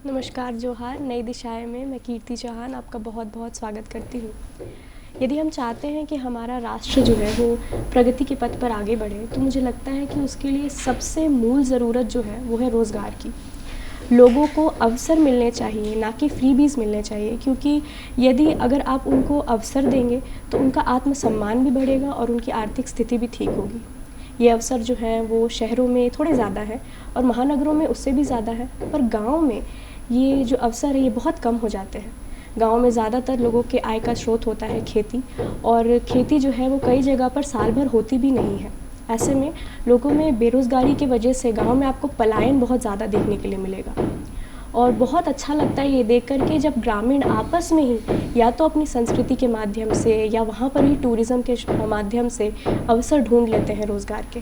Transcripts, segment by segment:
नमस्कार जोहार। नई दिशाएं में मैं कीर्ति चौहान आपका बहुत बहुत स्वागत करती हूँ। यदि हम चाहते हैं कि हमारा राष्ट्र जो है वो प्रगति के पथ पर आगे बढ़े, तो मुझे लगता है कि उसके लिए सबसे मूल ज़रूरत जो है वो है रोज़गार की। लोगों को अवसर मिलने चाहिए, ना कि फ्रीबीज़ मिलने चाहिए, क्योंकि यदि अगर आप उनको अवसर देंगे तो उनका आत्मसम्मान भी बढ़ेगा और उनकी आर्थिक स्थिति भी ठीक होगी। ये अवसर जो हैं वो शहरों में थोड़े ज़्यादा है और महानगरों में उससे भी ज़्यादा है, पर गाँव में ये जो अवसर है ये बहुत कम हो जाते हैं। गाँव में ज़्यादातर लोगों के आय का स्रोत होता है खेती, और खेती जो है वो कई जगह पर साल भर होती भी नहीं है। ऐसे में लोगों में बेरोज़गारी की वजह से गाँव में आपको पलायन बहुत ज़्यादा देखने के लिए मिलेगा। और बहुत अच्छा लगता है ये देख कर के जब ग्रामीण आपस में ही या तो अपनी संस्कृति के माध्यम से या वहाँ पर ही टूरिज़्म के माध्यम से अवसर ढूंढ लेते हैं रोज़गार के।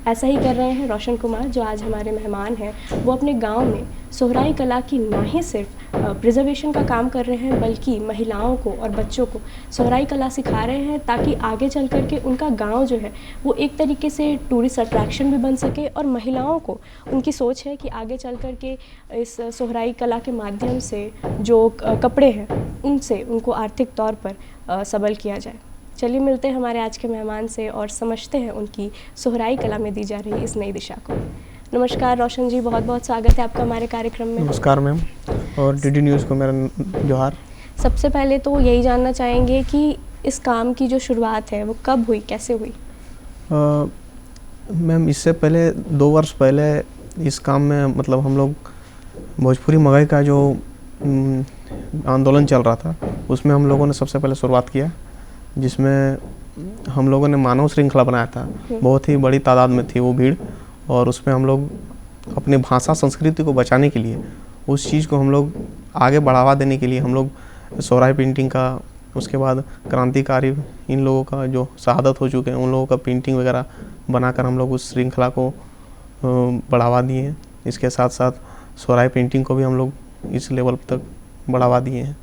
ऐसा ही कर रहे हैं रोशन कुमार, जो आज हमारे मेहमान हैं। वो अपने गांव में सोहराई कला की ना ही सिर्फ प्रिजर्वेशन का काम कर रहे हैं, बल्कि महिलाओं को और बच्चों को सोहराई कला सिखा रहे हैं, ताकि आगे चल कर के उनका गांव जो है वो एक तरीके से टूरिस्ट अट्रैक्शन भी बन सके। और महिलाओं को उनकी सोच है कि आगे चल कर के इस सोहराई कला के माध्यम से जो कपड़े हैं उनसे उनको आर्थिक तौर पर सबल किया जाए। चलिए मिलते हैं हमारे आज के मेहमान से और समझते हैं उनकी सोहराई कला में दी जा रही इस नई दिशा को। नमस्कार रोशन जी, बहुत बहुत स्वागत है आपका हमारे कार्यक्रम में। नमस्कार मैम, और डीडी न्यूज़ को मेरा जोहार। सबसे पहले तो यही जानना चाहेंगे कि इस काम की जो शुरुआत है वो कब हुई, कैसे हुई? मैम, इससे पहले 2 वर्ष पहले इस काम में मतलब हम लोग भोजपुरी मगई का जो आंदोलन चल रहा था उसमें हम लोगों ने सबसे पहले शुरुआत किया, जिसमें हम लोगों ने मानव श्रृंखला बनाया था। बहुत ही बड़ी तादाद में थी वो भीड़, और उसमें हम लोग अपने भाषा संस्कृति को बचाने के लिए, उस चीज़ को हम लोग आगे बढ़ावा देने के लिए हम लोग सोहराई पेंटिंग का, उसके बाद क्रांतिकारी इन लोगों का जो शहादत हो चुके हैं उन लोगों का पेंटिंग वगैरह बनाकर हम लोग उस श्रृंखला को बढ़ावा दिए हैं। इसके साथ साथ सोहराई पेंटिंग को भी हम लोग इस लेवल तक बढ़ावा दिए हैं।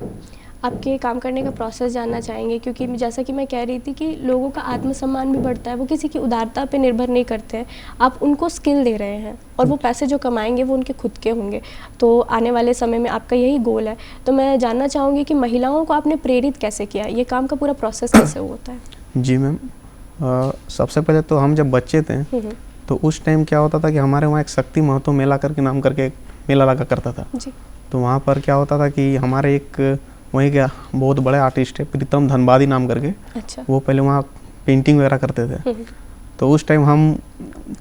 आपके काम करने का प्रोसेस जानना चाहेंगे, क्योंकि जैसा कि मैं कह रही थी कि लोगों का आत्मसम्मान भी बढ़ता है, वो किसी की उदारता पे निर्भर नहीं करते हैं। आप उनको स्किल दे रहे हैं और वो पैसे जो कमाएंगे वो उनके खुद के होंगे। तो आने वाले समय में आपका यही गोल है। तो मैं जानना चाहूँगी कि महिलाओं को आपने प्रेरित कैसे किया, ये काम का पूरा प्रोसेस कैसे होता है? जी मैम, सबसे पहले तो हम जब बच्चे थे तो उस टाइम क्या होता था कि हमारे वहाँ एक शक्ति महतो मेला करके नाम करके एक मेला लगा करता था जी। तो वहाँ पर क्या होता था कि हमारे एक वहीं क्या बहुत बड़े आर्टिस्ट है प्रीतम धनबादी नाम करके। अच्छा। वो पहले वहाँ पेंटिंग वगैरह करते थे। तो उस टाइम हम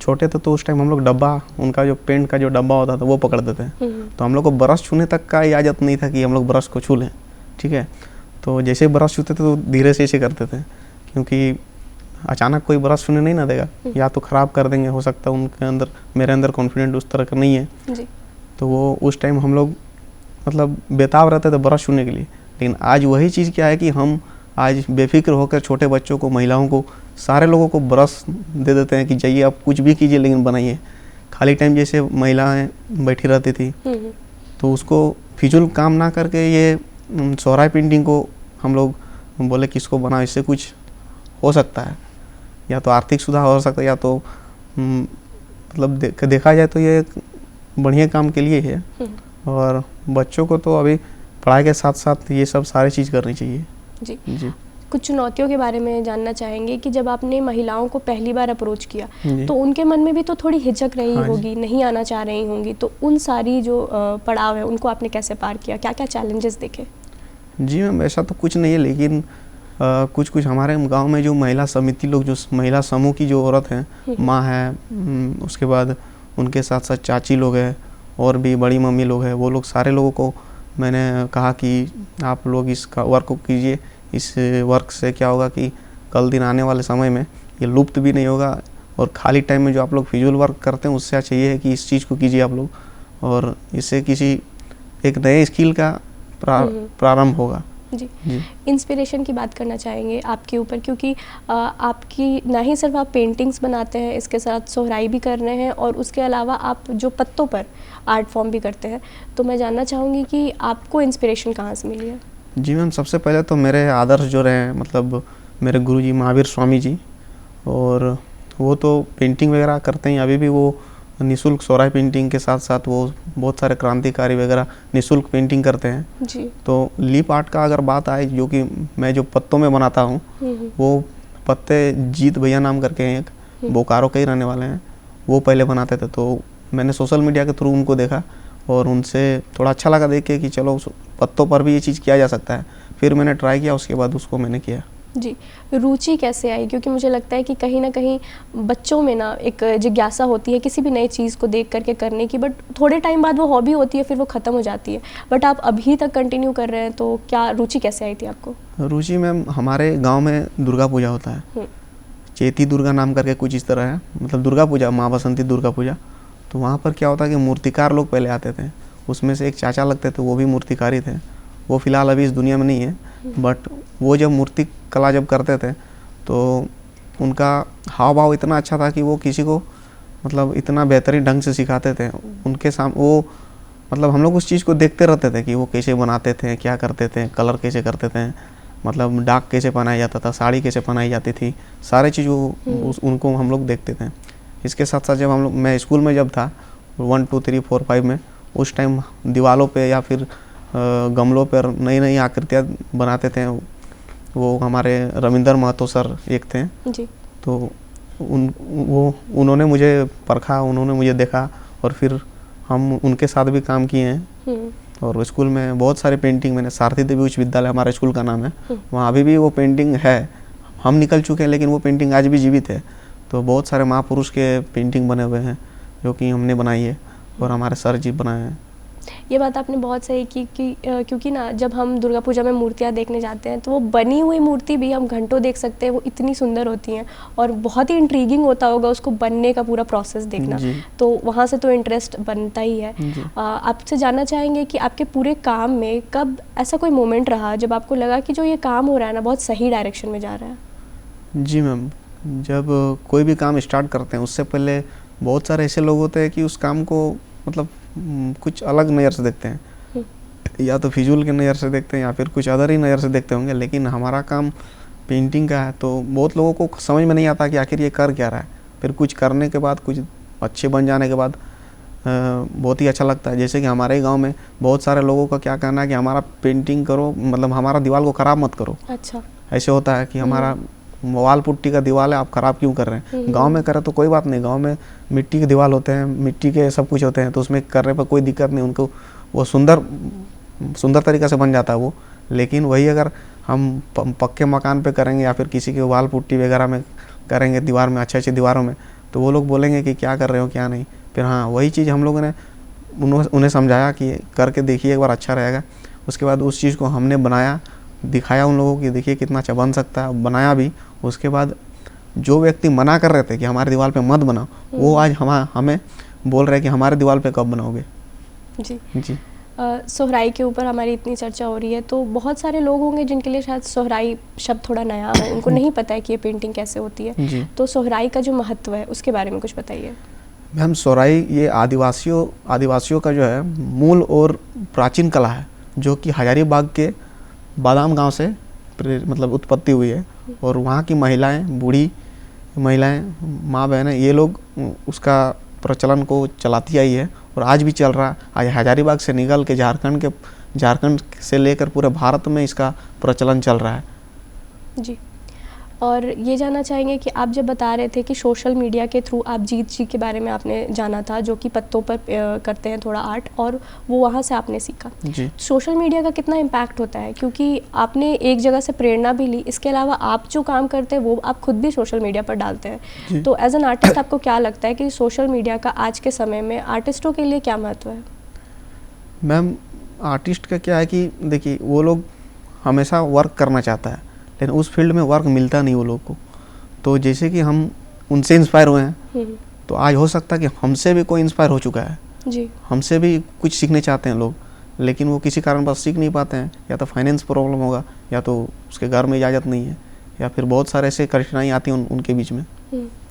छोटे थे, तो उस टाइम हम लोग डब्बा, उनका जो पेंट का जो डब्बा होता था वो पकड़ते थे। तो हम लोग को ब्रश छूने तक का इजाज़त नहीं था कि हम लोग ब्रश को छू लें, ठीक है। तो जैसे ब्रश छूते थे तो धीरे से ऐसे करते थे, क्योंकि अचानक कोई ब्रश छूने नहीं ना देगा, या तो ख़राब कर देंगे। हो सकता है उनके अंदर, मेरे अंदर कॉन्फिडेंट उस तरह का नहीं है जी। तो वो उस टाइम हम लोग मतलब बेताब रहते थे ब्रश छूने के लिए। लेकिन आज वही चीज़ क्या है कि हम आज बेफिक्र होकर छोटे बच्चों को, महिलाओं को, सारे लोगों को ब्रश दे देते हैं कि जाइए आप कुछ भी कीजिए लेकिन बनाइए। खाली टाइम जैसे महिलाएं बैठी रहती थी तो उसको फिजूल काम ना करके ये सोहराई पेंटिंग को हम लोग बोले कि इसको बनाओ, इससे कुछ हो सकता है, या तो आर्थिक सुधार हो सकता है, या तो मतलब देखा जाए तो ये एक बढ़िया काम के लिए है। और बच्चों को तो अभी पढ़ाई के साथ साथ ये सब सारी चीज़ करनी चाहिए। जी। कुछ चुनौतियों के बारे में जानना चाहेंगे कि जब आपने महिलाओं को पहली बार अप्रोच किया तो उनके मन में भी तो थोड़ी हिचक रही होगी, नहीं आना चाह रही होंगी, तो उन सारी जो पड़ाव है उनको आपने कैसे पार किया, क्या क्या चैलेंजेस देखे? जी मैम, ऐसा तो कुछ नहीं है, लेकिन कुछ कुछ हमारे गांव में जो महिला समिति लोग, जो महिला समूह की जो औरत हैं, माँ है, उसके बाद उनके साथ साथ चाची लोग हैं और भी बड़ी मम्मी लोग हैं, वो लोग सारे लोगों को मैंने कहा कि आप लोग इस वर्क को कीजिए। इस वर्क से क्या होगा कि कल दिन आने वाले समय में ये लुप्त भी नहीं होगा, और खाली टाइम में जो आप लोग फिजूल वर्क करते हैं उससे अच्छा ये है कि इस चीज़ को कीजिए आप लोग, और इससे किसी एक नए स्किल का प्रारंभ होगा। जी। इंस्पिरेशन की बात करना चाहेंगे आपके ऊपर, क्योंकि आपकी ना ही सिर्फ आप पेंटिंग्स बनाते हैं, इसके साथ सोहराई भी कर रहे हैं और उसके अलावा आप जो पत्तों पर आर्ट फॉर्म भी करते हैं। तो मैं जानना चाहूँगी कि आपको इंस्पिरेशन कहाँ से मिली है? जी मैम, सबसे पहले तो मेरे आदर्श जो रहे, मतलब मेरे गुरुजी महावीर स्वामी जी, और वो तो पेंटिंग वगैरह करते हैं, अभी भी वो निःशुल्क सोराई पेंटिंग के साथ साथ वो बहुत सारे क्रांतिकारी वगैरह निःशुल्क पेंटिंग करते हैं जी। तो लीप आर्ट का अगर बात आए, जो कि मैं जो पत्तों में बनाता हूँ, वो पत्ते जीत भैया नाम करके हैं, एक बोकारो के ही रहने वाले हैं, वो पहले बनाते थे। तो मैंने सोशल मीडिया के थ्रू उनको देखा और उनसे थोड़ा अच्छा लगा देख के कि चलो पत्तों पर भी ये चीज़ किया जा सकता है। फिर मैंने ट्राई किया, उसके बाद उसको मैंने किया। जी, रुचि कैसे आई? क्योंकि मुझे लगता है कि कहीं ना कहीं बच्चों में ना एक जिज्ञासा होती है किसी भी नई चीज़ को देख करके करने की, बट थोड़े टाइम बाद वो हॉबी होती है, फिर वो ख़त्म हो जाती है, बट आप अभी तक कंटिन्यू कर रहे हैं, तो क्या रुचि कैसे आई थी आपको? रुचि मैम, हमारे गांव में दुर्गा पूजा होता है, चेती दुर्गा नाम करके कुछ इस तरह है, मतलब दुर्गा पूजा, माँ बसंती दुर्गा पूजा। तो वहाँ पर क्या होता है कि मूर्तिकार लोग पहले आते थे, उसमें से एक चाचा लगते थे, वो भी मूर्तिकारी थे। वो फिलहाल अभी इस दुनिया में नहीं है, बट वो जब मूर्ति कला जब करते थे तो उनका हाव भाव इतना अच्छा था कि वो किसी को मतलब इतना बेहतरीन ढंग से सिखाते थे। उनके सामने वो मतलब हम लोग उस चीज़ को देखते रहते थे कि वो कैसे बनाते थे, क्या करते थे, कलर कैसे करते थे, मतलब डाक कैसे पहनाया जाता था, साड़ी कैसे पहनाई जाती थी, सारे चीज़ उनको हम लोग देखते थे। इसके साथ साथ जब हम लोग, मैं स्कूल में जब था 1 2 3 4 5 में, उस टाइम दीवारों पे या फिर गमलों पर नई नई आकृतियाँ बनाते थे। वो हमारे रविंदर महतो सर एक थे जी। तो उन्होंने मुझे परखा, उन्होंने मुझे देखा और फिर हम उनके साथ भी काम किए हैं। और स्कूल में बहुत सारे पेंटिंग मैंने, सारथी देवी उच्च विद्यालय हमारे स्कूल का नाम है, वहाँ अभी भी वो पेंटिंग है। हम निकल चुके हैं लेकिन वो पेंटिंग आज भी जीवित है। तो बहुत सारे महापुरुष के पेंटिंग बने हुए हैं जो कि हमने बनाई है और हमारे सर जी बनाए हैं। ये बात आपने बहुत सही की कि क्योंकि ना जब हम दुर्गा पूजा में मूर्तियाँ देखने जाते हैं तो वो बनी हुई मूर्ति भी हम घंटों देख सकते हैं, वो इतनी सुंदर होती हैं और बहुत ही इंट्रीगिंग होता होगा उसको बनने का पूरा प्रोसेस देखना। तो वहाँ से तो इंटरेस्ट बनता ही है। आपसे जानना चाहेंगे कि आपके पूरे काम में कब ऐसा कोई मोमेंट रहा जब आपको लगा कि जो ये काम हो रहा है ना बहुत सही डायरेक्शन में जा रहा है? जी मैम, जब कोई भी काम स्टार्ट करते हैं उससे पहले बहुत सारे ऐसे लोग होते हैं कि उस काम को मतलब कुछ अलग नज़र से देखते हैं, या तो फिजूल के नज़र से देखते हैं या फिर कुछ अदर ही नज़र से देखते होंगे। लेकिन हमारा काम पेंटिंग का है तो बहुत लोगों को समझ में नहीं आता कि आखिर ये कर क्या रहा है। फिर कुछ करने के बाद, कुछ अच्छे बन जाने के बाद बहुत ही अच्छा लगता है। जैसे कि हमारे गांव में बहुत सारे लोगों का क्या कहना है कि हमारा पेंटिंग करो, मतलब हमारा दीवार को ख़राब मत करो। अच्छा, ऐसे होता है कि हमारा वाल पुट्टी का दीवार है, आप ख़राब क्यों कर रहे हैं? गांव में करें तो कोई बात नहीं, गांव में मिट्टी के दीवार होते हैं, मिट्टी के सब कुछ होते हैं, तो उसमें करने पर कोई दिक्कत नहीं, उनको वो सुंदर तरीक़े से बन जाता है वो। लेकिन वही अगर हम पक्के मकान पे करेंगे या फिर किसी के वाल पुट्टी वगैरह में करेंगे, दीवार में, अच्छे दीवारों में, तो वो लोग बोलेंगे कि क्या कर रहे हो, क्या नहीं। फिर हाँ, वही चीज़ हम लोगों ने उन्हें समझाया कि करके देखिए एक बार, अच्छा रहेगा। उसके बाद उस चीज़ को हमने बनाया, दिखाया उन लोगों की, देखिए कितना अच्छा बन सकता है, बनाया भी। उसके बाद जो व्यक्ति मना कर रहे थे कि हमारे दीवार पे मत बनाओ, वो आज हमें बोल रहे हैं कि हमारे दीवार पे कब बनाओगे। जी। सोहराई के ऊपर हमारी इतनी चर्चा हो रही है तो बहुत सारे लोग होंगे जिनके लिए शायद सोहराई शब्द थोड़ा नया हो, उनको नहीं पता है कि ये पेंटिंग कैसे होती है। तो सोहराई का जो महत्व है उसके बारे में कुछ बताइए। मैम, सोहराई ये आदिवासियों का जो है मूल और प्राचीन कला है, जो कि हजारीबाग के बादाम गांव से मतलब उत्पत्ति हुई है। और वहाँ की महिलाएं, बूढ़ी महिलाएं, माँ बहनें, ये लोग उसका प्रचलन को चलाती आई है और आज भी चल रहा है। आज हजारीबाग से निकल के झारखंड से लेकर पूरे भारत में इसका प्रचलन चल रहा है। जी। और ये जानना चाहेंगे कि आप जब बता रहे थे कि सोशल मीडिया के थ्रू आप जीत जी के बारे में आपने जाना था, जो कि पत्तों पर करते हैं थोड़ा आर्ट, और वो वहाँ से आपने सीखा। जी। सोशल मीडिया का कितना इम्पैक्ट होता है, क्योंकि आपने एक जगह से प्रेरणा भी ली, इसके अलावा आप जो काम करते हैं वो आप खुद भी सोशल मीडिया पर डालते हैं। तो एज एन आर्टिस्ट आपको क्या लगता है कि सोशल मीडिया का आज के समय में आर्टिस्टों के लिए क्या महत्व है? मैम, आर्टिस्ट का क्या है कि देखिए, वो लोग हमेशा वर्क करना चाहता है लेकिन उस फील्ड में वर्क मिलता नहीं वो लोग को। तो जैसे कि हम उनसे इंस्पायर हुए हैं, तो आज हो सकता है कि हमसे भी कोई इंस्पायर हो चुका है। जी। हमसे भी कुछ सीखने चाहते हैं लोग, लेकिन वो किसी कारण बस सीख नहीं पाते हैं। या तो फाइनेंस प्रॉब्लम होगा, या तो उसके घर में इजाज़त नहीं है, या फिर बहुत सारे ऐसे कठिनाई आती हैं उनके बीच में।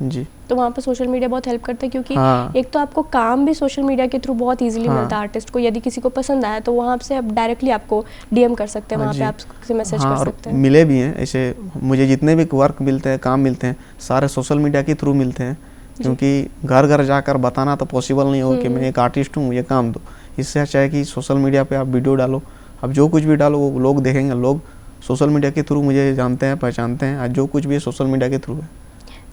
जी। तो वहाँ पर सोशल मीडिया बहुत हेल्प करता है, क्योंकि एक तो आपको काम भी सोशल मीडिया के थ्रू बहुत इजीली मिलता है आर्टिस्ट को। यदि किसी को पसंद आया तो वहाँ से आप डायरेक्टली आपको डीएम कर सकते हैं, वहाँ पे आपसे मैसेज कर सकते हैं। मिले भी हैं ऐसे, मुझे जितने भी वर्क मिलते हैं, काम मिलते हैं, सारे सोशल मीडिया के थ्रू मिलते हैं। क्योंकि घर घर जाकर बताना तो पॉसिबल नहीं होगा कि मैं एक आर्टिस्ट हूँ, ये काम दो। इससे अच्छा है कि सोशल मीडिया पे आप वीडियो डालो, अब जो कुछ भी डालो वो लोग देखेंगे। लोग सोशल मीडिया के थ्रू मुझे जानते हैं, पहचानते हैं, आज जो कुछ भी है सोशल मीडिया के थ्रू है।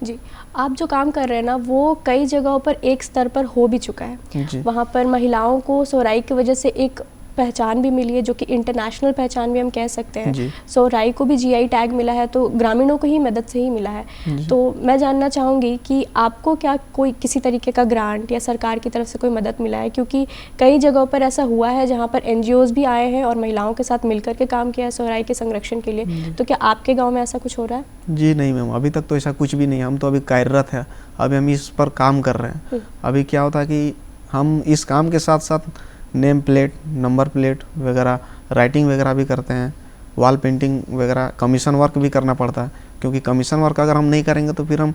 जी, आप जो काम कर रहे हैं ना वो कई जगहों पर एक स्तर पर हो भी चुका है। वहाँ पर महिलाओं को सोहराई की वजह से एक पहचान भी मिली है, जो कि इंटरनेशनल पहचान भी हम कह सकते हैं। सोहराई को भी जीआई टैग मिला है, तो ग्रामीणों को ही मदद से ही मिला है। तो मैं जानना चाहूँगी कि आपको क्या कोई किसी तरीके का ग्रांट या सरकार की तरफ से कोई मदद मिला है? क्योंकि कई जगहों पर ऐसा हुआ है जहाँ पर एनजीओज भी आए हैं और महिलाओं के साथ मिलकर के काम किया है सोहराई के संरक्षण के लिए। तो क्या आपके गाँव में ऐसा कुछ हो रहा है? जी नहीं मैम, अभी तक तो ऐसा कुछ भी नहीं है। हम तो अभी कार्यरत है, अभी हम इस पर काम कर रहे हैं। अभी क्या होता है कि हम इस काम के साथ साथ नेम प्लेट, नंबर प्लेट वगैरह, राइटिंग वगैरह भी करते हैं, वॉल पेंटिंग वगैरह, कमीशन वर्क भी करना पड़ता है। क्योंकि कमीशन वर्क अगर हम नहीं करेंगे तो फिर हम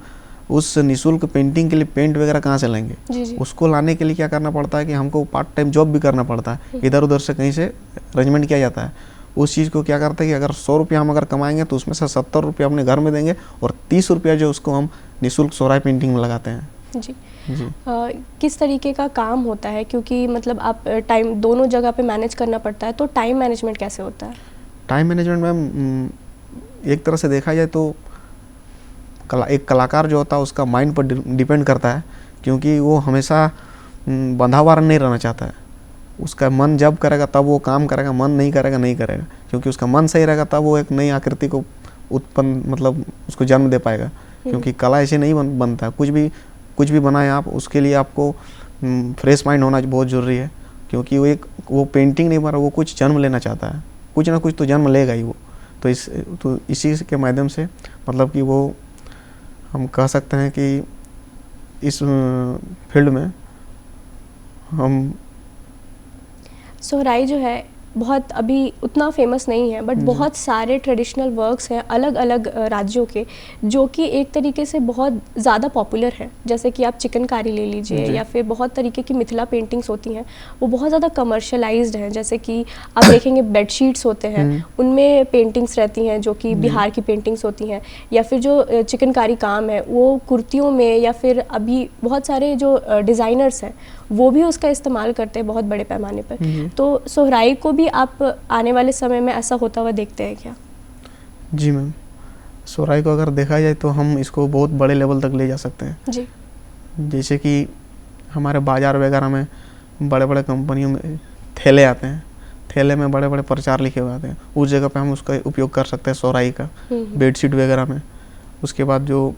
उस निःशुल्क पेंटिंग के लिए पेंट वगैरह कहाँ से लेंगे? उसको लाने के लिए क्या करना पड़ता है कि हमको पार्ट टाइम जॉब भी करना पड़ता है, इधर उधर से कहीं से अरेंजमेंट किया जाता है। उस चीज़ को क्या करते हैं कि अगर 100 रुपया हम अगर कमाएंगे तो उसमें से 70 रुपया अपने घर में देंगे और 30 रुपया जो उसको हम निःशुल्क सोहराई पेंटिंग में लगाते हैं। जी, किस तरीके का काम होता है? क्योंकि मतलब आप टाइम दोनों जगह पे मैनेज करना पड़ता है, तो टाइम मैनेजमेंट कैसे होता है? टाइम मैनेजमेंट मैम एक तरह से देखा जाए तो एक कलाकार जो होता है उसका माइंड पर डिपेंड करता है, क्योंकि वो हमेशा बंधा हुआ नहीं रहना चाहता है। उसका मन जब करेगा तब वो काम करेगा, मन नहीं करेगा नहीं करेगा। क्योंकि उसका मन सही रहेगा तब वो एक नई आकृति को उत्पन्न मतलब उसको जन्म दे पाएगा। क्योंकि कला ऐसे नहीं बनता, कुछ भी बनाए आप, उसके लिए आपको फ्रेश माइंड होना बहुत ज़रूरी है। क्योंकि वो पेंटिंग नहीं बना, वो कुछ जन्म लेना चाहता है, कुछ ना कुछ तो जन्म लेगा ही वो। तो इसी के माध्यम से मतलब कि वो हम कह सकते हैं कि इस फील्ड में हम सोहराई जो है बहुत अभी उतना फेमस नहीं है, बट बहुत सारे ट्रेडिशनल वर्क्स हैं अलग अलग राज्यों के जो कि एक तरीके से बहुत ज़्यादा पॉपुलर है। जैसे कि आप चिकनकारी ले लीजिए या फिर बहुत तरीके की मिथिला पेंटिंग्स होती हैं, वो बहुत ज़्यादा कमर्शलाइज्ड हैं। जैसे कि आप देखेंगे बेडशीट्स होते हैं, उनमें पेंटिंग्स रहती हैं जो कि बिहार की पेंटिंग्स होती हैं। या फिर जो चिकनकारी काम है वो कुर्तियों में, या फिर अभी बहुत सारे जो डिज़ाइनर्स हैं वो भी उसका इस्तेमाल करते हैं बहुत बड़े पैमाने पर। तो सोहराई को भी आप आने वाले समय में ऐसा होता हुआ देखते हैं क्या? जी मैम, सोहराई को अगर देखा जाए तो हम इसको बहुत बड़े लेवल तक ले जा सकते हैं। जी, जैसे कि हमारे बाज़ार वगैरह में बड़े बड़े कंपनियों में थैले आते हैं, थैले में बड़े बड़े प्रचार लिखे हुए आते हैं, उस जगह पे हम उसका उपयोग कर सकते हैं सोहराई का। बेडशीट वगैरह में, उसके बाद जो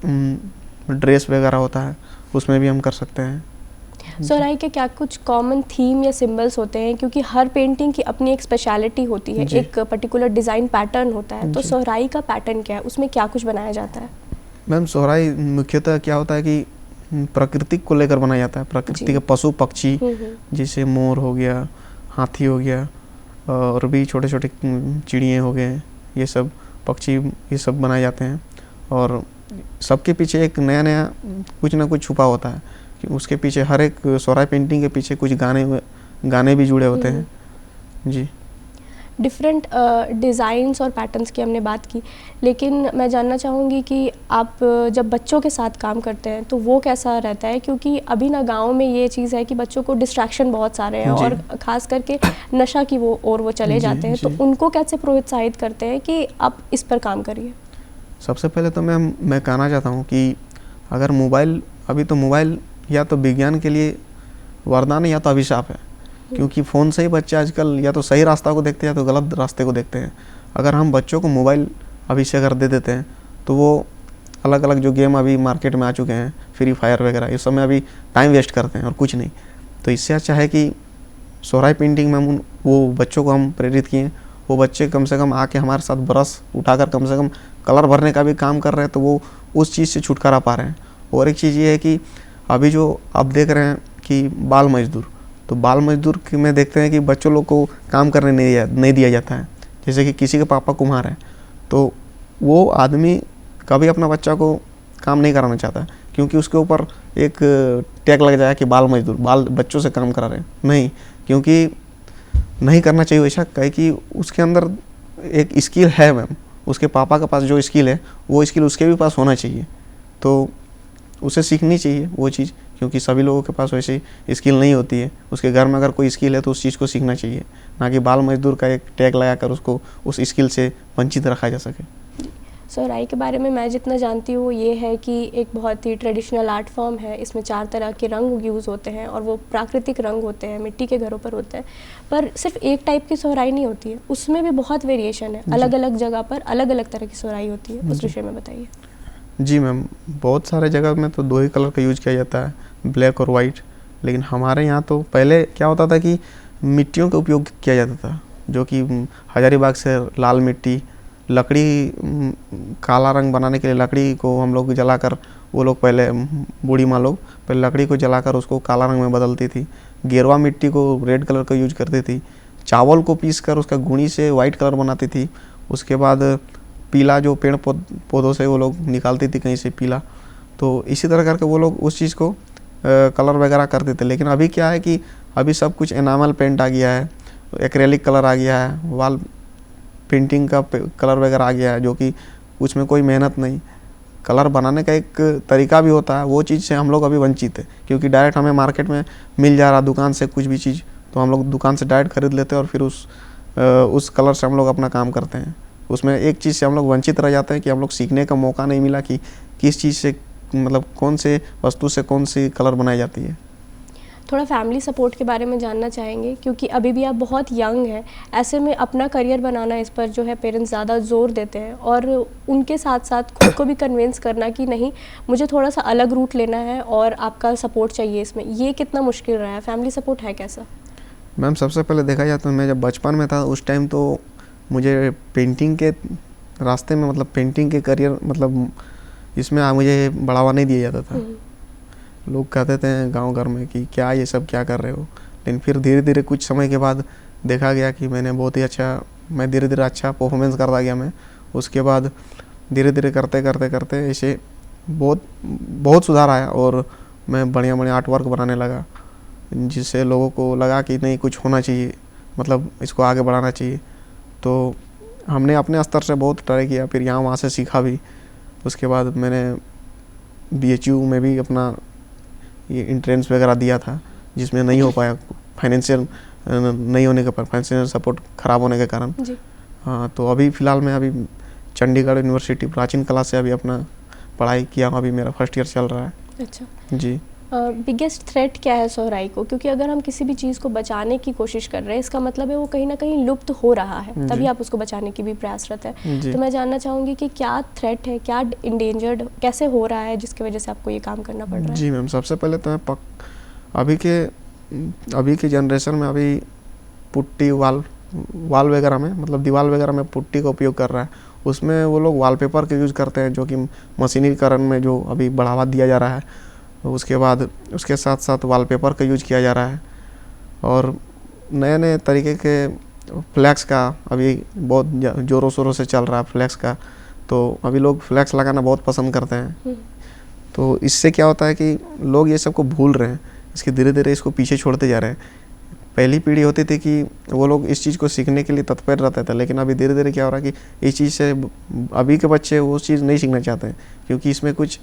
ड्रेस वगैरह होता है उसमें भी हम कर सकते हैं। सोहराई के क्या कुछ कॉमन थीम या सिंबल्स होते हैं? क्योंकि हर पेंटिंग की अपनी एक स्पेशलिटी होती है, एक पर्टिकुलर डिज़ाइन पैटर्न होता है। तो सोहराई का पैटर्न क्या है, उसमें क्या कुछ बनाया जाता है? मैम सोहराई मुख्यतः क्या होता है कि प्रकृति को लेकर बनाया जाता है। प्रकृति के पशु पक्षी जैसे मोर हो गया, हाथी हो गया, और भी छोटे छोटे चिड़िए हो गए, ये सब पक्षी ये सब बनाए जाते हैं। और सबके पीछे एक नया नया कुछ ना कुछ छुपा होता है कि उसके पीछे हर एक सोहराई पेंटिंग के पीछे कुछ गाने भी जुड़े होते हैं। जी, डिफरेंट डिज़ाइंस और पैटर्न्स की हमने बात की, लेकिन मैं जानना चाहूँगी कि आप जब बच्चों के साथ काम करते हैं तो वो कैसा रहता है? क्योंकि अभी ना गाँव में ये चीज़ है कि बच्चों को डिस्ट्रैक्शन बहुत सारे हैं और ख़ास करके नशा की वो चले जाते हैं। तो उनको कैसे प्रोत्साहित करते हैं कि आप इस पर काम करिए? सबसे पहले तो मैं कहना चाहता हूँ कि अगर मोबाइल, अभी तो मोबाइल या तो विज्ञान के लिए वरदान है या तो अभिशाप है। क्योंकि फ़ोन से ही बच्चे आजकल या तो सही रास्ता को देखते हैं या तो गलत रास्ते को देखते हैं। अगर हम बच्चों को मोबाइल अभी से अगर दे देते हैं तो वो अलग अलग जो गेम अभी मार्केट में आ चुके हैं, फ्री फायर वगैरह, इस समय अभी टाइम वेस्ट करते हैं और कुछ नहीं। तो इससे अच्छा है कि सोहराई पेंटिंग में वो बच्चों को हम प्रेरित किए, वो बच्चे कम से कम आके हमारे साथ ब्रश उठाकर कम से कम कलर भरने का भी काम कर रहे हैं, तो वो उस चीज़ से छुटकारा पा रहे हैं। और एक चीज़ ये है कि अभी जो आप देख रहे हैं कि बाल मजदूर, तो बाल मजदूर में देखते हैं कि बच्चों लोग को काम करने नहीं दिया जाता है। जैसे कि किसी के पापा कुम्हार हैं तो वो आदमी कभी अपना बच्चा को काम नहीं कराना चाहता, क्योंकि उसके ऊपर एक टैग लग जाए कि बाल मजदूर, बच्चों से काम करा रहे हैं। नहीं, क्योंकि नहीं करना चाहिए वैसा, कहे कि उसके अंदर एक स्किल है मैम, उसके पापा के पास जो स्किल है वो स्किल उसके भी पास होना चाहिए। तो उसे सीखनी चाहिए वो चीज़, क्योंकि सभी लोगों के पास वैसी स्किल नहीं होती है। उसके घर में अगर कोई स्किल है तो उस चीज़ को सीखना चाहिए, ना कि बाल मजदूर का एक टैग लगाकर उसको उस स्किल से वंचित रखा जा सके। सोहराई के बारे में मैं जितना जानती हूँ ये है कि एक बहुत ही ट्रेडिशनल आर्ट फॉर्म है। इसमें 4 तरह के रंग यूज़ होते हैं और वो प्राकृतिक रंग होते हैं, मिट्टी के घरों पर होते हैं। पर सिर्फ एक टाइप की सोहराई नहीं होती है, उसमें भी बहुत वेरिएशन है। अलग अलग जगह पर अलग अलग तरह की सोहराई होती है। उस विषय में बताइए। जी मैम, बहुत सारे जगह में तो 2 ही कलर का यूज किया जाता है, ब्लैक और वाइट। लेकिन हमारे यहाँ तो पहले क्या होता था कि मिट्टियों का उपयोग किया जाता था, जो कि हजारीबाग से लाल मिट्टी, लकड़ी, काला रंग बनाने के लिए लकड़ी को हम लोग जलाकर, वो लोग पहले बूढ़ी माँ लोग पहले लकड़ी को जलाकर उसको काला रंग में बदलती थी। गेरवा मिट्टी को रेड कलर का यूज करती थी। चावल को पीस कर उसका गुणी से वाइट कलर बनाती थी। उसके बाद पीला जो पेड़ पौधों से वो लोग निकालती थी कहीं से पीला, तो इसी तरह करके वो लोग उस चीज़ को कलर वगैरह करते थे। लेकिन अभी क्या है कि अभी सब कुछ एनामल पेंट आ गया है, एक्रेलिक कलर आ गया है, वॉल पेंटिंग का कलर वगैरह आ गया है, जो कि उसमें कोई मेहनत नहीं, कलर बनाने का एक तरीका भी होता है, वो चीज़ से हम लोग अभी वंचित है। क्योंकि डायरेक्ट हमें मार्केट में मिल जा रहा दुकान से कुछ भी चीज़, तो हम लोग दुकान से डायरेक्ट खरीद लेते हैं और फिर उस कलर से हम लोग अपना काम करते हैं। उसमें एक चीज़ से हम लोग वंचित रह जाते हैं कि हम लोग सीखने का मौका नहीं मिला कि किस चीज़ से, मतलब कौन से वस्तु से कौन सी कलर बनाई जाती है। थोड़ा फैमिली सपोर्ट के बारे में जानना चाहेंगे, क्योंकि अभी भी आप बहुत यंग हैं। ऐसे में अपना करियर बनाना, इस पर जो है पेरेंट्स ज़्यादा जोर देते हैं, और उनके साथ साथ खुद को भी कन्विंस करना कि नहीं, मुझे थोड़ा सा अलग रूट लेना है और आपका सपोर्ट चाहिए इसमें, ये कितना मुश्किल रहा है? फैमिली सपोर्ट है कैसा? मैम, सबसे पहले देखा जाए तो मैं जब बचपन में था उस टाइम तो मुझे पेंटिंग के रास्ते में, मतलब पेंटिंग के करियर, मतलब इसमें मुझे बढ़ावा नहीं दिया जाता था। लोग कहते थे गांव घर में कि क्या ये सब क्या कर रहे हो। लेकिन फिर धीरे धीरे कुछ समय के बाद देखा गया कि मैं धीरे धीरे अच्छा परफॉर्मेंस करता गया मैं। उसके बाद धीरे धीरे करते करते करते ऐसे बहुत सुधार आया और मैं बढ़िया बढ़िया आर्ट वर्क बनाने लगा, जिससे लोगों को लगा कि नहीं, कुछ होना चाहिए, मतलब इसको आगे बढ़ाना चाहिए। तो हमने अपने स्तर से बहुत ट्राई किया, फिर यहाँ वहाँ से सीखा भी। उसके बाद मैंने BHU में भी अपना ये एंट्रेंस वगैरह दिया था, जिसमें नहीं हो पाया, फाइनेंशियल नहीं होने के, फाइनेंशियल सपोर्ट ख़राब होने के कारण। हाँ, तो अभी फ़िलहाल मैं अभी चंडीगढ़ यूनिवर्सिटी प्राचीन कला से अभी अपना पढ़ाई किया हूँ, अभी मेरा फर्स्ट ईयर चल रहा है। अच्छा जी। बिगेस्ट थ्रेट क्या है सोहराई को? क्योंकि अगर हम किसी भी चीज़ को बचाने की कोशिश कर रहे हैं, इसका मतलब है वो कहीं ना कहीं लुप्त हो रहा है, तभी आप उसको बचाने की भी प्रयासरत है। तो मैं जानना चाहूँगी कि क्या थ्रेट है, क्या इंडेंजर्ड कैसे हो रहा है, जिसकी वजह से आपको ये काम करना पड़ रहा है? जी मैम, सबसे पहले तो मैं अभी के जनरेशन में अभी पुट्टी वाल वगैरह में, मतलब दीवार वगैरह में पुट्टी का उपयोग कर रहा है। उसमें वो लोग वॉलपेपर का यूज़ करते हैं, जो कि मशीनीकरण में जो अभी बढ़ावा दिया जा रहा है। उसके बाद उसके साथ साथ वॉलपेपर का यूज किया जा रहा है, और नए नए तरीके के फ्लैक्स का अभी बहुत ज़ोरों शोरों से चल रहा है फ्लैक्स का। तो अभी लोग फ्लैक्स लगाना बहुत पसंद करते हैं। तो इससे क्या होता है कि लोग ये सब को भूल रहे हैं, इसके धीरे धीरे इसको पीछे छोड़ते जा रहे हैं। पहली पीढ़ी होती थी कि वो लोग इस चीज़ को सीखने के लिए तत्पर रहते थे, लेकिन अभी धीरे धीरे क्या हो रहा है कि इस चीज़ से अभी के बच्चे वो चीज़ नहीं सीखना चाहते हैं, क्योंकि इसमें कुछ,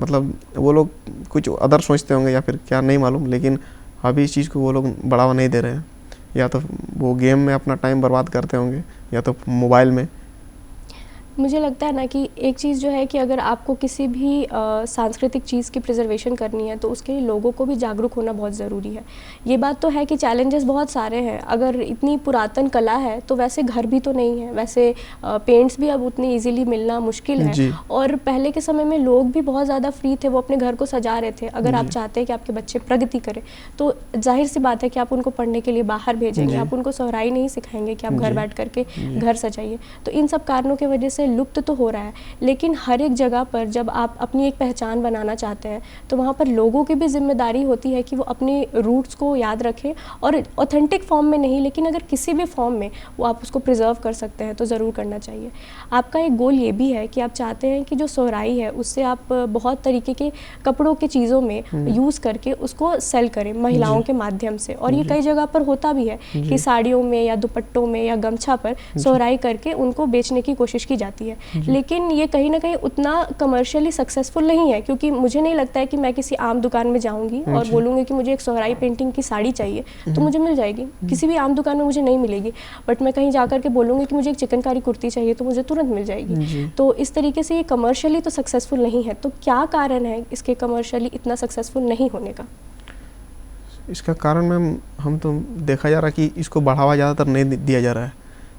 मतलब वो लोग कुछ अदर सोचते होंगे या फिर क्या नहीं मालूम, लेकिन अभी इस चीज़ को वो लोग बढ़ावा नहीं दे रहे हैं। या तो वो गेम में अपना टाइम बर्बाद करते होंगे या तो मोबाइल में। मुझे लगता है ना कि एक चीज़ जो है कि अगर आपको किसी भी सांस्कृतिक चीज़ की प्रिजर्वेशन करनी है तो उसके लिए लोगों को भी जागरूक होना बहुत ज़रूरी है। ये बात तो है कि चैलेंजेस बहुत सारे हैं। अगर इतनी पुरातन कला है तो वैसे घर भी तो नहीं है, वैसे पेंट्स भी अब उतनी इजीली मिलना मुश्किल है। और पहले के समय में लोग भी बहुत ज़्यादा फ्री थे, वो अपने घर को सजा रहे थे। अगर आप चाहते हैं कि आपके बच्चे प्रगति करें तो जाहिर सी बात है कि आप उनको पढ़ने के लिए बाहर भेजेंगे, आप उनको सोहराई नहीं सिखाएंगे कि आप घर बैठ करके घर सजाइए। तो इन सब कारणों की वजह से लुप्त तो हो रहा है, लेकिन हर एक जगह पर जब आप अपनी एक पहचान बनाना चाहते हैं तो वहाँ पर लोगों की भी जिम्मेदारी होती है कि वो अपने रूट्स को याद रखें, और ऑथेंटिक फॉर्म में नहीं, लेकिन अगर किसी भी फॉर्म में वो आप उसको प्रिजर्व कर सकते हैं तो ज़रूर करना चाहिए। आपका एक गोल ये भी है कि आप चाहते हैं कि जो सोहराई है उससे आप बहुत तरीके के कपड़ों के चीज़ों में यूज़ करके उसको सेल करें महिलाओं के माध्यम से, और ये कई जगह पर होता भी है कि साड़ियों में या दुपट्टों में या गमछा पर सोहराई करके उनको बेचने की कोशिश की जाती है। जाती है, लेकिन ये कहीं ना कहीं उतना कमर्शियली सक्सेसफुल नहीं है, क्योंकि मुझे नहीं लगता है कि मैं किसी आम दुकान में जाऊंगी और बोलूँगी कि मुझे एक सोहराई पेंटिंग की साड़ी चाहिए तो मुझे मिल जाएगी, किसी भी आम दुकान में मुझे नहीं मिलेगी। बट मैं कहीं जाकर के बोलूँगी कि मुझे एक चिकनकारी कुर्ती चाहिए तो मुझे तुरंत मिल जाएगी। तो इस तरीके से ये कमर्शियली तो सक्सेसफुल नहीं है। तो क्या कारण है इसके कमर्शियली इतना सक्सेसफुल नहीं होने का? इसका कारण मैम हम तो देखा जा रहा है कि इसको बढ़ावा ज़्यादातर नहीं दिया जा रहा है,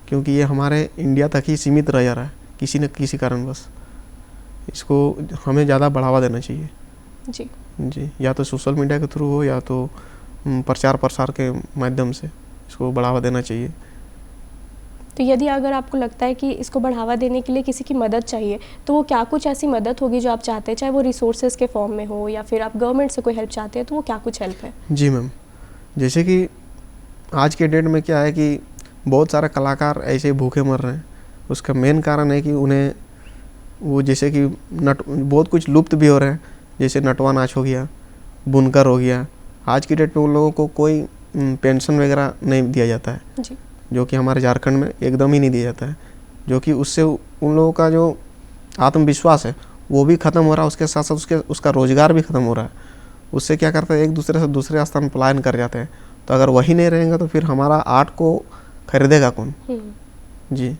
क्योंकि ये हमारे इंडिया तक ही सीमित रह जा रहा है किसी न किसी कारणवश। इसको हमें ज़्यादा बढ़ावा देना चाहिए जी, या तो सोशल मीडिया के थ्रू हो या तो प्रचार प्रसार के माध्यम से इसको बढ़ावा देना चाहिए। तो यदि अगर आपको लगता है कि इसको बढ़ावा देने के लिए किसी की मदद चाहिए, तो वो क्या कुछ ऐसी मदद होगी जो आप चाहते हैं, चाहे वो रिसोर्सेज के फॉर्म में हो या फिर आप गवर्नमेंट से कोई हेल्प चाहते हैं, तो वो क्या कुछ हेल्प है? जी मैम, जैसे कि आज के डेट में क्या है कि बहुत सारे कलाकार ऐसे भूखे मर रहे हैं। उसका मेन कारण है कि उन्हें वो जैसे कि बहुत कुछ लुप्त भी हो रहे हैं, जैसे नटवा नाच हो गया, बुनकर हो गया। आज की डेट पे उन लोगों को कोई पेंशन वगैरह नहीं दिया जाता है जी। जो कि हमारे झारखंड में एकदम ही नहीं दिया जाता है, जो कि उससे उन लोगों का जो आत्मविश्वास है वो भी ख़त्म हो रहा है, उसके साथ साथ उसका रोज़गार भी ख़त्म हो रहा है। उससे क्या करते हैं, एक दूसरे से दूसरे स्थान में पलायन कर जाते हैं। तो अगर वही नहीं रहेंगे तो फिर हमारा आर्ट को खरीदेगा कौन? जी।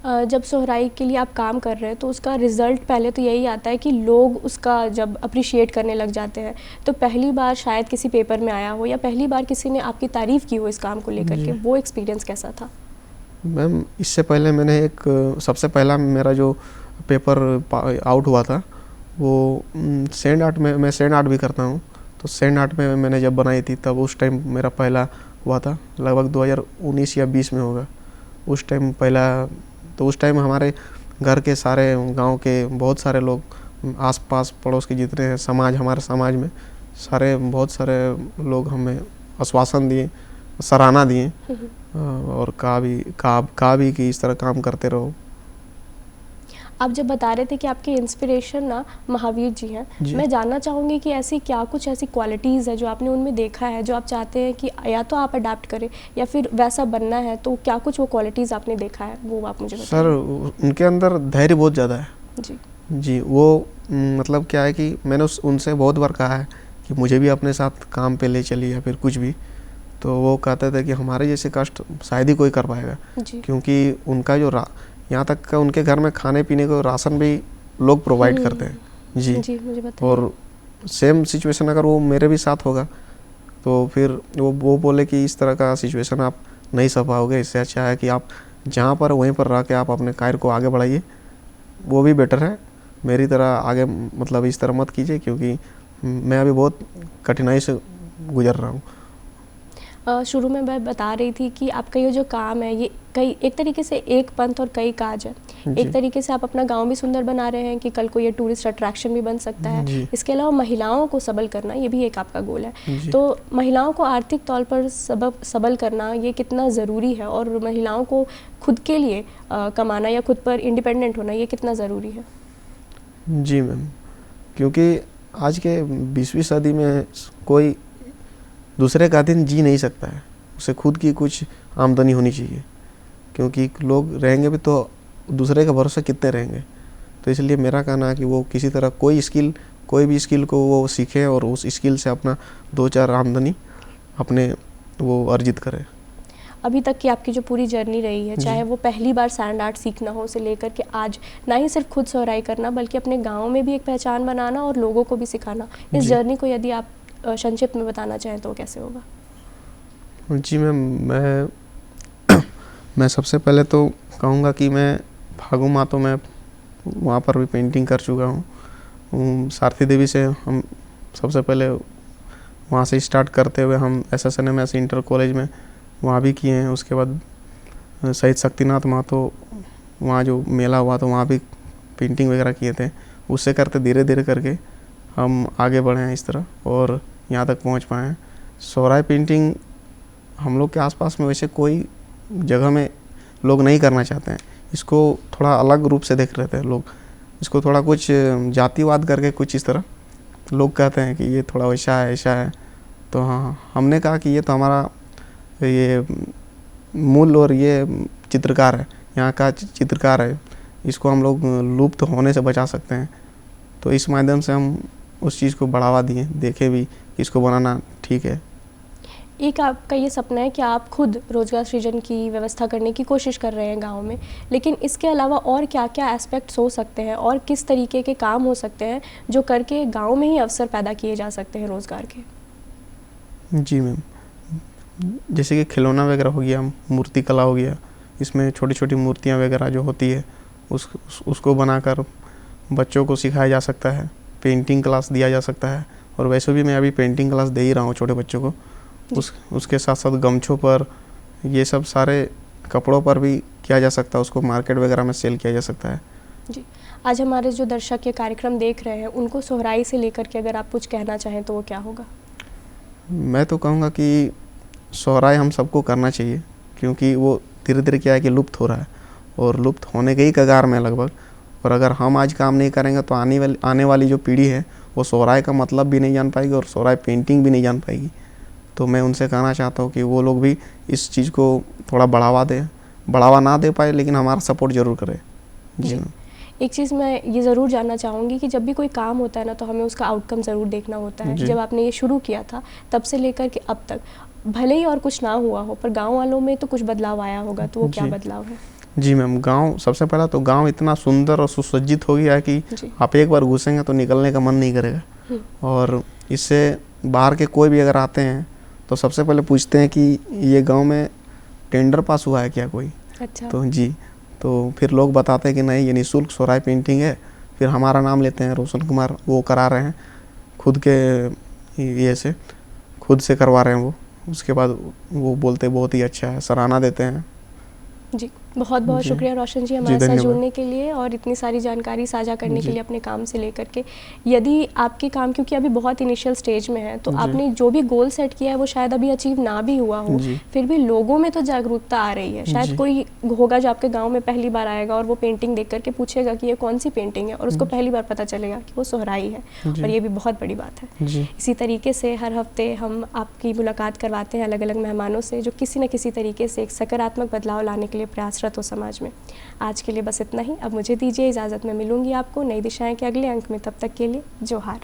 जब सोहराई के लिए आप काम कर रहे हैं तो उसका रिज़ल्ट पहले तो यही आता है कि लोग उसका जब अप्रिशिएट करने लग जाते हैं। तो पहली बार शायद किसी पेपर में आया हो या पहली बार किसी ने आपकी तारीफ़ की हो इस काम को लेकर के, वो एक्सपीरियंस कैसा था? मैम, इससे पहले मैंने सबसे पहला मेरा जो पेपर आउट हुआ था वो सैंड आर्ट में, मैं सैंड आर्ट भी करता हूँ, तो सैंड आर्ट में मैंने जब बनाई थी तब उस टाइम मेरा पहला हुआ था, लगभग 2019 या 20 में होगा उस टाइम पहला। तो उस टाइम हमारे घर के सारे गांव के बहुत सारे लोग, आसपास पड़ोस के जितने हैं समाज, हमारे समाज में सारे बहुत सारे लोग हमें आश्वासन दिए, सराहना दिए और कहा भी कि इस तरह काम करते रहो। आप जब बता रहे थे कि आपके इंस्पिरेशन ना महावीर जी हैं, मैं जानना चाहूँगी कि ऐसी क्या कुछ ऐसी क्वालिटीज़ है जो आपने उनमें देखा है जो आप चाहते हैं कि या तो आप अडाप्ट करें या फिर वैसा बनना है, तो क्या कुछ वो क्वालिटीज़ आपने देखा है वो आप मुझे बताइए। सर, उनके अंदर धैर्य बहुत ज़्यादा है जी। वो मतलब क्या है कि मैंने उनसे बहुत बार कहा है कि मुझे भी अपने साथ काम पे ले चलिए या फिर कुछ भी, तो वो कहते थे कि हमारे जैसे कष्ट शायद ही कोई कर पाएगा, क्योंकि उनका जो यहाँ तक का उनके घर में खाने पीने को राशन भी लोग प्रोवाइड करते हैं जी। मुझे बताइए। और सेम सिचुएशन अगर वो मेरे भी साथ होगा तो फिर वो बोले कि इस तरह का सिचुएशन आप नहीं सह पाओगे, इससे अच्छा है कि आप जहाँ पर वहीं पर रह के आप अपने कार्य को आगे बढ़ाइए, वो भी बेटर है। मेरी तरह आगे मतलब इस तरह मत कीजिए, क्योंकि मैं अभी बहुत कठिनाई से गुजर रहा हूँ। शुरू में मैं बता रही थी कि आपका ये जो काम है ये कई एक तरीके से एक पंथ और कई काज है। एक तरीके से आप अपना गांव भी सुंदर बना रहे हैं कि कल को ये टूरिस्ट अट्रैक्शन भी बन सकता है। इसके अलावा महिलाओं को सबल करना ये भी एक आपका गोल है। तो महिलाओं को आर्थिक तौर पर सबल करना ये कितना ज़रूरी है, और महिलाओं को खुद के लिए कमाना या खुद पर इंडिपेंडेंट होना ये कितना ज़रूरी है? जी मैम, क्योंकि आज के 20वीं सदी में कोई दूसरे का दिन जी नहीं सकता है, उसे खुद की कुछ आमदनी होनी चाहिए, क्योंकि लोग रहेंगे भी तो दूसरे के भरोसे कितने रहेंगे। तो इसलिए मेरा कहना है कि वो किसी तरह कोई भी स्किल को वो सीखे और उस स्किल से अपना 2-4 आमदनी अपने वो अर्जित करे। अभी तक की आपकी जो पूरी जर्नी रही है, चाहे वो पहली बार सैंड आर्ट सीखना हो से लेकर के आज ना ही सिर्फ खुद सोहराई करना बल्कि अपने गाँव में भी एक पहचान बनाना और लोगों को भी सिखाना, इस जर्नी को यदि आप संक्षिप्त में बताना चाहें तो कैसे होगा? जी मैम, मैं सबसे पहले तो कहूँगा कि मैं फागु मातो में वहाँ पर भी पेंटिंग कर चुका हूँ। सारथी देवी से हम सबसे पहले वहाँ से स्टार्ट करते हुए हम SSNMS इंटर कॉलेज में वहाँ भी किए हैं। उसके बाद शहीद शक्तिनाथ मातो वहाँ जो मेला हुआ तो वहाँ भी पेंटिंग वगैरह किए थे। उससे करते धीरे धीरे करके हम आगे बढ़े हैं इस तरह और यहाँ तक पहुँच पाए हैं। सोहराई पेंटिंग हम लोग के आसपास में वैसे कोई जगह में लोग नहीं करना चाहते हैं। इसको थोड़ा अलग रूप से देख रहे थे लोग, इसको थोड़ा कुछ जातिवाद करके कुछ इस तरह लोग कहते हैं कि ये थोड़ा वैसा है ऐसा है। तो हाँ, हमने कहा कि ये तो हमारा ये मूल और ये चित्रकार है, यहाँ का चित्रकार है, इसको हम लोग लुप्त होने से बचा सकते हैं। तो इस माध्यम से हम उस चीज़ को बढ़ावा दिए, देखे भी कि इसको बनाना ठीक है। एक आपका ये सपना है कि आप खुद रोज़गार सृजन की व्यवस्था करने की कोशिश कर रहे हैं गांव में, लेकिन इसके अलावा और क्या क्या एस्पेक्ट्स हो सकते हैं और किस तरीके के काम हो सकते हैं जो करके गांव में ही अवसर पैदा किए जा सकते हैं रोज़गार के? जी मैम, जैसे कि खिलौना वगैरह हो गया, मूर्ति कला हो गया, इसमें छोटी छोटी मूर्तियाँ वगैरह जो होती है उसको बनाकर बच्चों को सिखाया जा सकता है। पेंटिंग क्लास दिया जा सकता है, और वैसे भी मैं अभी पेंटिंग क्लास दे ही रहा हूँ छोटे बच्चों को। उसके साथ साथ गमछों पर, ये सब सारे कपड़ों पर भी किया जा सकता है, उसको मार्केट वगैरह में सेल किया जा सकता है। जी, आज हमारे जो दर्शक ये कार्यक्रम देख रहे हैं उनको सोहराई से लेकर के अगर आप कुछ कहना चाहें तो वो क्या होगा? मैं तो कहूँगा कि सोहराई हम सबको करना चाहिए, क्योंकि वो धीरे धीरे क्या है कि लुप्त हो रहा है और लुप्त होने के ही कगार में लगभग। और अगर हम आज काम नहीं करेंगे तो आने वाली जो पीढ़ी है वो सोहराई का मतलब भी नहीं जान पाएगी और सोहराई पेंटिंग भी नहीं जान पाएगी। तो मैं उनसे कहना चाहता हूँ कि वो लोग भी इस चीज़ को थोड़ा बढ़ावा ना दे पाए, लेकिन हमारा सपोर्ट ज़रूर करे। जी मैम। एक चीज़ मैं ये ज़रूर जानना चाहूँगी कि जब भी कोई काम होता है ना तो हमें उसका आउटकम ज़रूर देखना होता है। जब आपने ये शुरू किया था तब से लेकर के अब तक, भले ही और कुछ ना हुआ हो, पर गांव वालों में तो कुछ बदलाव आया होगा, तो वो क्या बदलाव है? जी मैम, गांव, सबसे पहला तो गांव इतना सुंदर और सुसज्जित हो गया है कि आप एक बार घुसेंगे तो निकलने का मन नहीं करेगा। और इससे बाहर के कोई भी अगर आते हैं तो सबसे पहले पूछते हैं कि ये गांव में टेंडर पास हुआ है क्या कोई? अच्छा। तो जी, तो फिर लोग बताते हैं कि नहीं, ये निःशुल्क सोहराई पेंटिंग है। फिर हमारा नाम लेते हैं, रोशन कुमार वो करा रहे हैं, खुद के ये से खुद से करवा रहे हैं वो। उसके बाद वो बोलते बहुत ही अच्छा है, सराहना देते हैं। जी, बहुत बहुत शुक्रिया रोशन जी हमारे साथ जुड़ने के लिए और इतनी सारी जानकारी साझा करने के लिए अपने काम से लेकर के। यदि आपके काम, क्योंकि अभी बहुत इनिशियल स्टेज में है, तो आपने जो भी गोल सेट किया है वो शायद अभी अचीव ना भी हुआ हो, फिर भी लोगों में तो जागरूकता आ रही है। शायद कोई होगा जो आपके गांव में पहली बार आएगा और वो पेंटिंग देख करके पूछेगा कि ये कौन सी पेंटिंग है, और उसको पहली बार पता चलेगा कि वो सोहराई है, और ये भी बहुत बड़ी बात है। इसी तरीके से हर हफ्ते हम आपकी मुलाकात करवाते हैं अलग अलग मेहमानों से जो किसी न किसी तरीके से एक सकारात्मक बदलाव लाने के लिए प्रयासरत हो समाज में। आज के लिए बस इतना ही। अब मुझे दीजिए इजाज़त, में मिलूंगी आपको नई दिशाएं के अगले अंक में। तब तक के लिए जोहार।